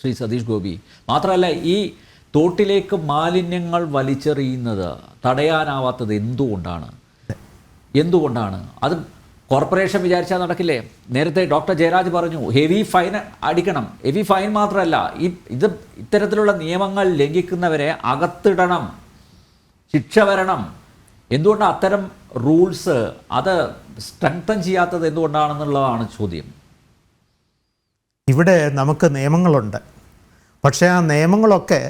ശ്രീ സതീഷ് ഗോപി. മാത്രമല്ല, ഈ തോട്ടിലേക്ക് മാലിന്യങ്ങൾ വലിച്ചെറിയുന്നത് തടയാനാവാത്തത് എന്തുകൊണ്ടാണ് അത് കോർപ്പറേഷൻ വിചാരിച്ചാൽ നടക്കില്ലേ? നേരത്തെ ഡോക്ടർ ജയരാജ് പറഞ്ഞു ഹെവി ഫൈൻ അടിക്കണം. ഹെവി ഫൈൻ മാത്രമല്ല, ഇത്തരത്തിലുള്ള നിയമങ്ങൾ ലംഘിക്കുന്നവരെ അകത്തിടണം, ശിക്ഷ വരണം. എന്തുകൊണ്ടാണ് അത്തരം റൂൾസ് അത് സ്ട്രെങ്തൻ ചെയ്യാത്തത് എന്തുകൊണ്ടാണെന്നുള്ളതാണ് ചോദ്യം. ഇവിടെ നമുക്ക് നിയമങ്ങളുണ്ട്, പക്ഷേ ആ നിയമങ്ങളൊക്കെ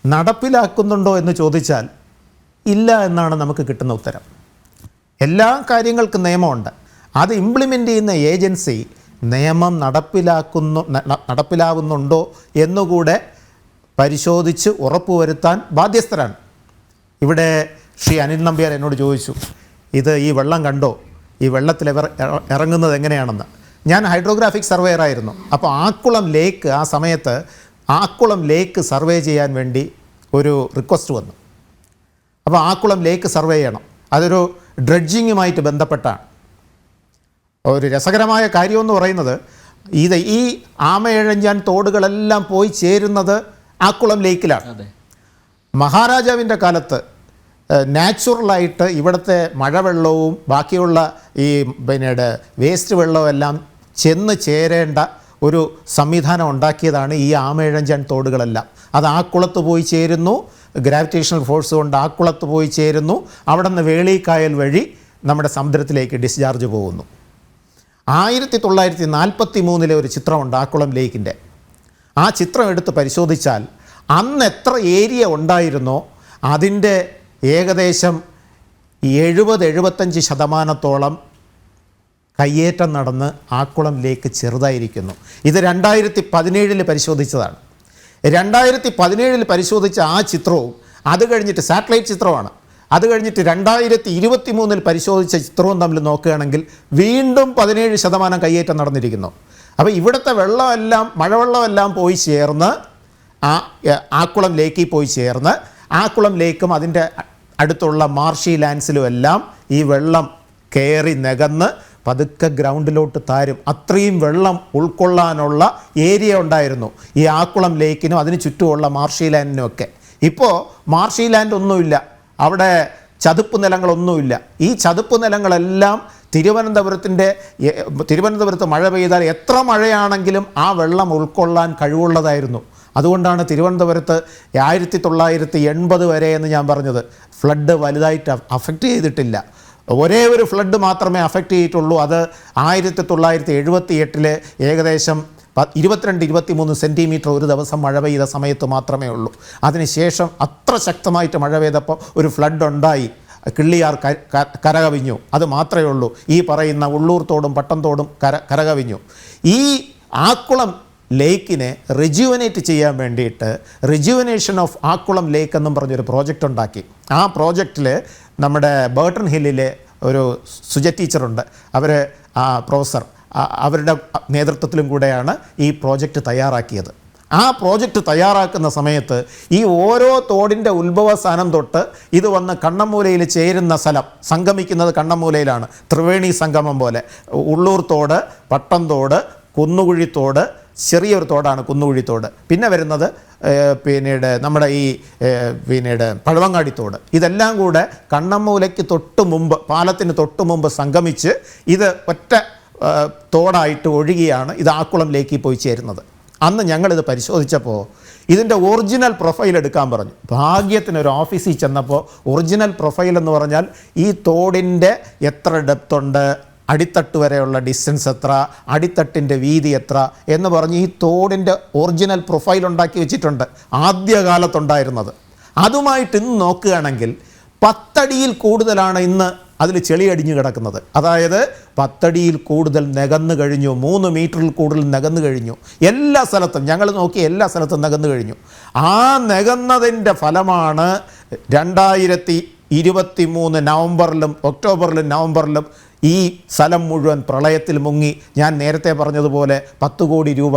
നടപ്പിലാക്കുന്നുണ്ടോ എന്ന് ചോദിച്ചാൽ ഇല്ല എന്നാണ് നമുക്ക് കിട്ടുന്ന ഉത്തരം. എല്ലാ കാര്യങ്ങൾക്കും നിയമമുണ്ട്, അത് ഇംപ്ലിമെൻ്റ് ചെയ്യുന്ന ഏജൻസി നിയമം നടപ്പിലാകുന്നുണ്ടോ എന്നുകൂടെ പരിശോധിച്ച് ഉറപ്പുവരുത്താൻ ബാധ്യസ്ഥരാണ്. ഇവിടെ ശ്രീ അനിൽ നമ്പ്യാർ എന്നോട് ചോദിച്ചു, ഈ വെള്ളം കണ്ടോ, ഈ വെള്ളത്തിൽ ഇറങ്ങുന്നത് എങ്ങനെയാണെന്ന്. ഞാൻ ഹൈഡ്രോഗ്രാഫിക് സർവേയർ ആയിരുന്നു. അപ്പോൾ ആക്കുളം ലേക്ക് ആ സമയത്ത് ആക്കുളം ലേക്ക് സർവേ ചെയ്യാൻ വേണ്ടി ഒരു റിക്വസ്റ്റ് വന്നു. അപ്പോൾ ആക്കുളം ലേക്ക് സർവേ ചെയ്യണം, അതൊരു ഡ്രഡ്ജിങ്ങുമായിട്ട് ബന്ധപ്പെട്ടാണ്. ഒരു രസകരമായ കാര്യമെന്ന് പറയുന്നത് ഈ ആമയിഴഞ്ചാൻ തോടുകളെല്ലാം പോയി ചേരുന്നത് ആക്കുളം ലേക്കിലാണ്. മഹാരാജാവിൻ്റെ കാലത്ത് നാച്ചുറലായിട്ട് ഇവിടുത്തെ മഴവെള്ളവും ബാക്കിയുള്ള ഈ വേസ്റ്റ് വെള്ളവും എല്ലാം ചെന്ന് ചേരേണ്ട ഒരു സംവിധാനം ഉണ്ടാക്കിയതാണ് ഈ ആമയിഴഞ്ചാൻ തോടുകളെല്ലാം. അത് ആക്കുളത്ത് പോയി ചേരുന്നു, ഗ്രാവിറ്റേഷണൽ ഫോഴ്സ് കൊണ്ട് ആക്കുളത്ത് പോയി ചേരുന്നു, അവിടെ നിന്ന് വേളിക്കായൽ വഴി നമ്മുടെ സമുദ്രത്തിലേക്ക് ഡിസ്ചാർജ് പോകുന്നു. 1943 ഒരു ചിത്രമുണ്ട് ആക്കുളം ലേക്കിൻ്റെ. ആ ചിത്രം എടുത്ത് പരിശോധിച്ചാൽ അന്ന് എത്ര ഏരിയ ഉണ്ടായിരുന്നോ അതിൻ്റെ ഏകദേശം 70-75% കയ്യേറ്റം നടന്ന് ആക്കുളം ലേക്ക് ചെറുതായിരിക്കുന്നു. ഇത് 2017 പരിശോധിച്ചതാണ്. 2017 പരിശോധിച്ച ആ ചിത്രവും അത് കഴിഞ്ഞിട്ട് സാറ്റലൈറ്റ് ചിത്രമാണ്, അത് കഴിഞ്ഞിട്ട് 2023 പരിശോധിച്ച ചിത്രവും തമ്മിൽ നോക്കുകയാണെങ്കിൽ വീണ്ടും 17% കയ്യേറ്റം നടന്നിരിക്കുന്നു. അപ്പോൾ ഇവിടുത്തെ വെള്ളമെല്ലാം മഴവെള്ളമെല്ലാം പോയി ചേർന്ന് ആക്കുളം ലേക്കിൽ പോയി ചേർന്ന് ആക്കുളം ലേക്കും അതിൻ്റെ അടുത്തുള്ള മാർഷി ലാൻഡ്സിലും എല്ലാം ഈ വെള്ളം കയറി നികന്ന് പതുക്കെ ഗ്രൗണ്ടിലോട്ട് താരും. അത്രയും വെള്ളം ഉൾക്കൊള്ളാനുള്ള ഏരിയ ഉണ്ടായിരുന്നു ഈ ആക്കുളം ലേക്കിനും അതിന് ചുറ്റുമുള്ള മാർഷി ലാൻഡിനും ഒക്കെ. ഇപ്പോൾ മാർഷി ലാൻഡ് ഒന്നുമില്ല, അവിടെ ചതുപ്പ് നിലങ്ങളൊന്നുമില്ല. ഈ ചതുപ്പ് നിലങ്ങളെല്ലാം തിരുവനന്തപുരത്ത് മഴ പെയ്താൽ എത്ര മഴയാണെങ്കിലും ആ വെള്ളം ഉൾക്കൊള്ളാൻ കഴിവുള്ളതായിരുന്നു. അതുകൊണ്ടാണ് തിരുവനന്തപുരത്ത് 1980 വരെ എന്ന് ഞാൻ പറഞ്ഞത് ഫ്ലഡ് വലുതായിട്ട് അഫക്റ്റ് ചെയ്തിട്ടില്ല. ഒരേ ഒരു ഫ്ലഡ് മാത്രമേ അഫക്റ്റ് ചെയ്തിട്ടുള്ളൂ. അത് 1978 ഏകദേശം 22-23 സെൻറ്റിമീറ്റർ ഒരു ദിവസം മഴ പെയ്ത സമയത്ത് മാത്രമേ ഉള്ളൂ. അതിനുശേഷം അത്ര ശക്തമായിട്ട് മഴ പെയ്തപ്പോൾ ഒരു ഫ്ലഡ് ഉണ്ടായി, കിള്ളിയാർ കരകവിഞ്ഞു. അത് മാത്രമേ ഉള്ളൂ. ഈ പറയുന്ന ഉള്ളൂർ തോടും പട്ടം തോടും കരകവിഞ്ഞു. ഈ ആക്കുളം ലേക്കിനെ റിജ്യൂവനേറ്റ് ചെയ്യാൻ വേണ്ടിയിട്ട് റിജ്യൂവനേഷൻ ഓഫ് ആക്കുളം ലേക്ക് എന്നും പറഞ്ഞൊരു പ്രോജക്റ്റ് ഉണ്ടാക്കി. ആ പ്രോജക്റ്റിൽ നമ്മുടെ ബേർട്ടൺ ഹില്ലിലെ ഒരു സുജ ടീച്ചറുണ്ട്, പ്രൊഫസർ, അവരുടെ നേതൃത്വത്തിലും കൂടെയാണ് ഈ പ്രോജക്റ്റ് തയ്യാറാക്കിയത്. ആ പ്രോജക്റ്റ് തയ്യാറാക്കുന്ന സമയത്ത് ഈ ഓരോ തോടിൻ്റെ ഉത്ഭവസ്ഥാനം തൊട്ട് ഇത് വന്ന് കണ്ണമ്മൂലയിൽ ചേരുന്ന സ്ഥലം സംഗമിക്കുന്നത് കണ്ണമ്മൂലയിലാണ്. ത്രിവേണി സംഗമം പോലെ ഉള്ളൂർ തോട്, പട്ടം തോട്, കുന്നുകുഴിത്തോട്, ചെറിയൊരു തോടാണ് കുന്നുകുഴിത്തോട്, പിന്നെ വരുന്നത് പിന്നീട് നമ്മുടെ പിന്നീട് പഴവങ്ങാടിത്തോട്. ഇതെല്ലാം കൂടെ കണ്ണമ്മൂലയ്ക്ക് തൊട്ട് മുമ്പ്, പാലത്തിന് തൊട്ട് മുമ്പ് സംഗമിച്ച് ഇത് ഒറ്റ തോടായിട്ട് ഒഴുകിയാണ് ഇത് ആക്കുളം ലേക്കിൽ പോയി ചേരുന്നത്. അന്ന് ഞങ്ങളിത് പരിശോധിച്ചപ്പോൾ ഇതിൻ്റെ ഒറിജിനൽ പ്രൊഫൈൽ എടുക്കാൻ പറഞ്ഞു. ഭാഗ്യത്തിനൊരു ഓഫീസിൽ ചെന്നപ്പോൾ ഒറിജിനൽ പ്രൊഫൈൽ എന്ന് പറഞ്ഞാൽ ഈ തോടിൻ്റെ എത്ര ഡെപ്തുണ്ട്, അടിത്തട്ട് വരെയുള്ള ഡിസ്റ്റൻസ് എത്ര, അടിത്തട്ടിൻ്റെ വീതി എത്ര എന്ന് പറഞ്ഞ് ഈ തോടിൻ്റെ ഒറിജിനൽ പ്രൊഫൈൽ ഉണ്ടാക്കി വെച്ചിട്ടുണ്ട്, ആദ്യകാലത്തുണ്ടായിരുന്നത്. അതുമായിട്ട് ഇന്ന് നോക്കുകയാണെങ്കിൽ 10 അടിയിൽ കൂടുതലാണ് ഇന്ന് അതിൽ ചെളി അടിഞ്ഞു കിടക്കുന്നത്. അതായത് 10 അടിയിൽ കൂടുതൽ നികന്നു കഴിഞ്ഞു, 3 മീറ്ററിൽ കൂടുതൽ നികന്നു കഴിഞ്ഞു. എല്ലാ സ്ഥലത്തും ഞങ്ങൾ നോക്കി, എല്ലാ സ്ഥലത്തും നികന്നു കഴിഞ്ഞു. ആ നികന്നതിൻ്റെ ഫലമാണ് 2023 നവംബറിലും ഒക്ടോബറിലും നവംബറിലും ഈ സ്ഥലം മുഴുവൻ പ്രളയത്തിൽ മുങ്ങി. ഞാൻ നേരത്തെ പറഞ്ഞതുപോലെ 10 കോടി രൂപ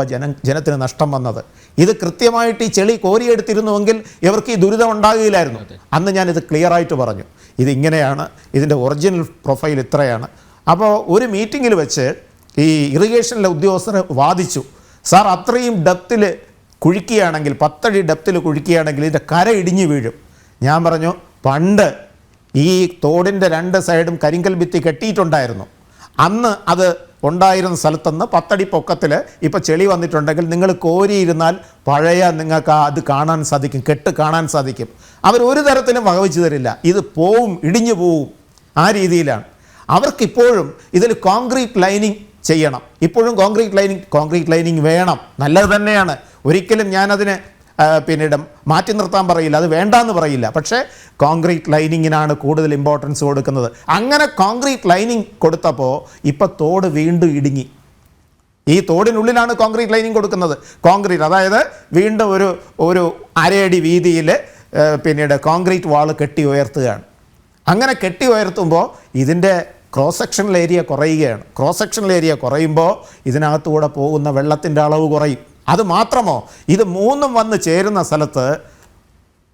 ജനത്തിന് നഷ്ടം വന്നത്. ഇത് കൃത്യമായിട്ട് ഈ ചെളി കോരിയെടുത്തിരുന്നുവെങ്കിൽ ഇവർക്ക് ഈ ദുരിതം ഉണ്ടാകില്ലായിരുന്നു. അന്ന് ഞാനിത് ക്ലിയറായിട്ട് പറഞ്ഞു, ഇതിങ്ങനെയാണ്, ഇതിൻ്റെ ഒറിജിനൽ പ്രൊഫൈൽ ഇത്രയാണ്. അപ്പോൾ ഒരു മീറ്റിങ്ങിൽ വെച്ച് ഈ ഇറിഗേഷനിലെ ഉദ്യോഗസ്ഥർ വാദിച്ചു, സാർ അത്രയും ഡെപ്തിൽ കുഴിക്കുകയാണെങ്കിൽ 10 അടി ഡെപ്തിൽ കുഴിക്കുകയാണെങ്കിൽ ഇതിൻ്റെ കര ഇടിഞ്ഞു വീഴും. ഞാൻ പറഞ്ഞു പണ്ട് ഈ തോടിൻ്റെ 2 സൈഡും കരിങ്കൽ ഭിത്തി കെട്ടിയിട്ടുണ്ടായിരുന്നു. അന്ന് അത് ഉണ്ടായിരുന്ന സ്ഥലത്തുനിന്ന് 10 അടി പൊക്കത്തിൽ ഇപ്പോൾ ചെളി വന്നിട്ടുണ്ടെങ്കിൽ നിങ്ങൾ കോരിയിരുന്നാൽ പഴയ നിങ്ങൾക്ക് അത് കാണാൻ സാധിക്കും, കെട്ട് കാണാൻ സാധിക്കും. അവരൊരു തരത്തിലും വകവെച്ച് തരില്ല. ഇത് പോവും, ഇടിഞ്ഞു പോവും. ആ രീതിയിലാണ്. അവർക്കിപ്പോഴും ഇതിൽ കോൺക്രീറ്റ് ലൈനിങ് ചെയ്യണം. ഇപ്പോഴും കോൺക്രീറ്റ് ലൈനിങ് വേണം, നല്ലത് തന്നെയാണ്. ഒരിക്കലും ഞാനതിന് പിന്നീട് മാറ്റി നിർത്താൻ പറയില്ല, അത് വേണ്ടാന്ന് പറയില്ല. പക്ഷേ കോൺക്രീറ്റ് ലൈനിങ്ങിനാണ് കൂടുതൽ ഇമ്പോർട്ടൻസ് കൊടുക്കുന്നത്. അങ്ങനെ കോൺക്രീറ്റ് ലൈനിങ് കൊടുത്തപ്പോൾ ഇപ്പോൾ തോട് വീണ്ടും ഇടുങ്ങി. ഈ തോടിനുള്ളിലാണ് കോൺക്രീറ്റ് ലൈനിങ് കൊടുക്കുന്നത്. കോൺക്രീറ്റ് അതായത് വീണ്ടും ഒരു അരയടി വീതിയിൽ പിന്നീട് കോൺക്രീറ്റ് വാൾ കെട്ടി ഉയർത്തുകയാണ്. അങ്ങനെ കെട്ടി ഉയർത്തുമ്പോൾ ഇതിൻ്റെ ക്രോസ് സെക്ഷണൽ ഏരിയ കുറയുകയാണ്. ക്രോസ് സെക്ഷണൽ ഏരിയ കുറയുമ്പോൾ ഇതിനകത്തുകൂടെ പോകുന്ന വെള്ളത്തിൻ്റെ അളവ് കുറയും. അത് മാത്രമോ, ഇത് 3ഉം വന്ന് ചേരുന്ന സ്ഥലത്ത്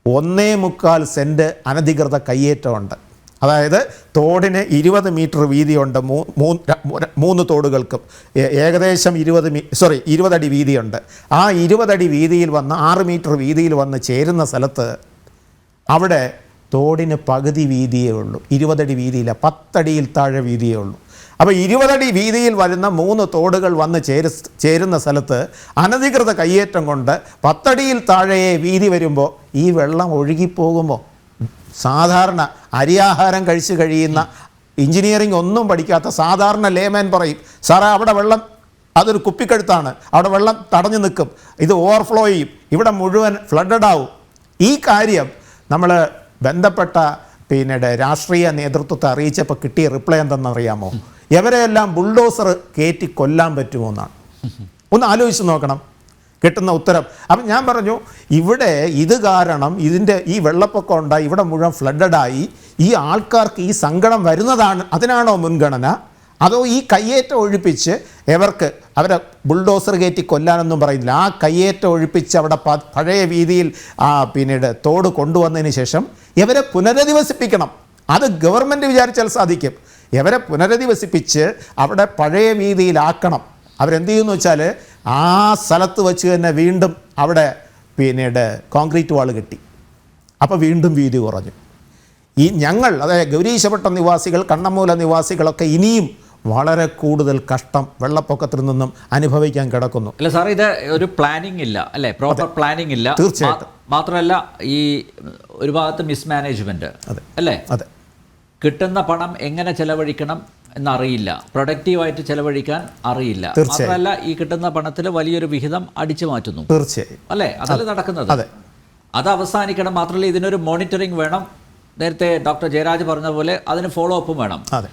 1.25 സെൻറ്റ് അനധികൃത കയ്യേറ്റമുണ്ട്. അതായത് തോടിന് 20 മീറ്റർ വീതിയുണ്ട്. 3 തോടുകൾക്കും ഏകദേശം 20 അടി വീതിയുണ്ട്. ആ 20 അടി വീതിയിൽ വന്ന് 6 മീറ്റർ വീതിയിൽ വന്ന് ചേരുന്ന സ്ഥലത്ത് അവിടെ തോടിന് പകുതി വീതിയേ ഉള്ളൂ. 20 അടി വീതിയില്ല, 10 അടിയിൽ താഴെ വീതിയേ ഉള്ളൂ. അപ്പോൾ 20 അടി വീതിയിൽ വരുന്ന 3 തോടുകൾ വന്ന് ചേരുന്ന സ്ഥലത്ത് അനധികൃത കയ്യേറ്റം കൊണ്ട് 10 അടിയിൽ താഴെ വീതി വരുമ്പോൾ ഈ വെള്ളം ഒഴുകിപ്പോകുമ്പോൾ സാധാരണ അരിയാഹാരം കഴിച്ച് കഴിയുന്ന എഞ്ചിനീയറിംഗ് ഒന്നും പഠിക്കാത്ത സാധാരണ ലേമാൻ പറയും, സാറേ അവിടെ വെള്ളം അതൊരു കുപ്പിക്കഴുത്താണ്, അവിടെ വെള്ളം തടഞ്ഞു നിൽക്കും, ഇത് ഓവർഫ്ലോ ചെയ്യും, ഇവിടെ മുഴുവൻ ഫ്ലഡഡ് ആവും. ഈ കാര്യം നമ്മൾ ബന്ധപ്പെട്ട പിന്നീട് രാഷ്ട്രീയ നേതൃത്വത്തെ അറിയിച്ചപ്പോൾ കിട്ടിയ റിപ്ലൈ എന്തെന്നറിയാമോ? ഇവരെയെല്ലാം ബുൾഡോസർ കയറ്റി കൊല്ലാൻ പറ്റുമോ എന്നാണ്. ഒന്ന് ആലോചിച്ച് നോക്കണം കിട്ടുന്ന ഉത്തരം. അപ്പം ഞാൻ പറഞ്ഞു, ഇവിടെ ഇത് കാരണം ഇതിൻ്റെ ഈ വെള്ളപ്പൊക്കം ഉണ്ടായി, ഇവിടെ മുഴുവൻ ഫ്ലഡഡായി, ഈ ആൾക്കാർക്ക് ഈ സങ്കടം വരുന്നതാണ്, അതിനാണോ മുൻഗണന? അതോ ഈ കയ്യേറ്റം ഒഴിപ്പിച്ച് അവരെ ബുൾഡോസർ കയറ്റി കൊല്ലാനൊന്നും പറയുന്നില്ല. ആ കയ്യേറ്റം ഒഴിപ്പിച്ച് അവിടെ പഴയ രീതിയിൽ പിന്നീട് തോട് കൊണ്ടുവന്നതിന് ശേഷം ഇവരെ പുനരധിവസിപ്പിക്കണം. അത് ഗവൺമെൻറ് വിചാരിച്ചാൽ സാധിക്കും. ഇവരെ പുനരധിവസിപ്പിച്ച് അവിടെ പഴയ വീതിയിലാക്കണം. അവരെന്ത് ചെയ്യുമെന്ന് വെച്ചാൽ ആ സ്ഥലത്ത് വെച്ച് തന്നെ വീണ്ടും അവിടെ പിന്നീട് കോൺക്രീറ്റ് വാൾ കെട്ടി. അപ്പോൾ വീണ്ടും വീതി കുറഞ്ഞു. ഈ അതായത് ഗൗരീശപട്ടം നിവാസികൾ, കണ്ണമൂല നിവാസികളൊക്കെ ഇനിയും വളരെ കൂടുതൽ കഷ്ടം വെള്ളപ്പൊക്കത്തിൽ നിന്നും അനുഭവിക്കാൻ കിടക്കുന്നു. അല്ല സാർ, ഇത് ഒരു പ്ലാനിങ് ഇല്ല അല്ലേ? പ്രോപ്പർ പ്ലാനിങ് ഇല്ല. തീർച്ചയായിട്ടും. മാത്രമല്ല ഈ ഒരു ഭാഗത്ത് മിസ്മാനേജ്മെന്റ് അല്ലേ? അതെ. കിട്ടുന്ന പണം എങ്ങനെ ചെലവഴിക്കണം എന്നറിയില്ല, പ്രൊഡക്റ്റീവായിട്ട് ചെലവഴിക്കാൻ അറിയില്ല. മാത്രമല്ല ഈ കിട്ടുന്ന പണത്തിൽ വലിയൊരു വിഹിതം അടിച്ചു മാറ്റുന്നു. തീർച്ചയായും അല്ലേ? അതല്ലേ നടക്കുന്നത്? അത് അവസാനിക്കണം. മാത്രമല്ല ഇതിനൊരു മോണിറ്ററിംഗ് വേണം. നേരത്തെ ഡോക്ടർ ജയരാജ് പറഞ്ഞ പോലെ അതിന് ഫോളോ അപ്പും വേണം. അതെ.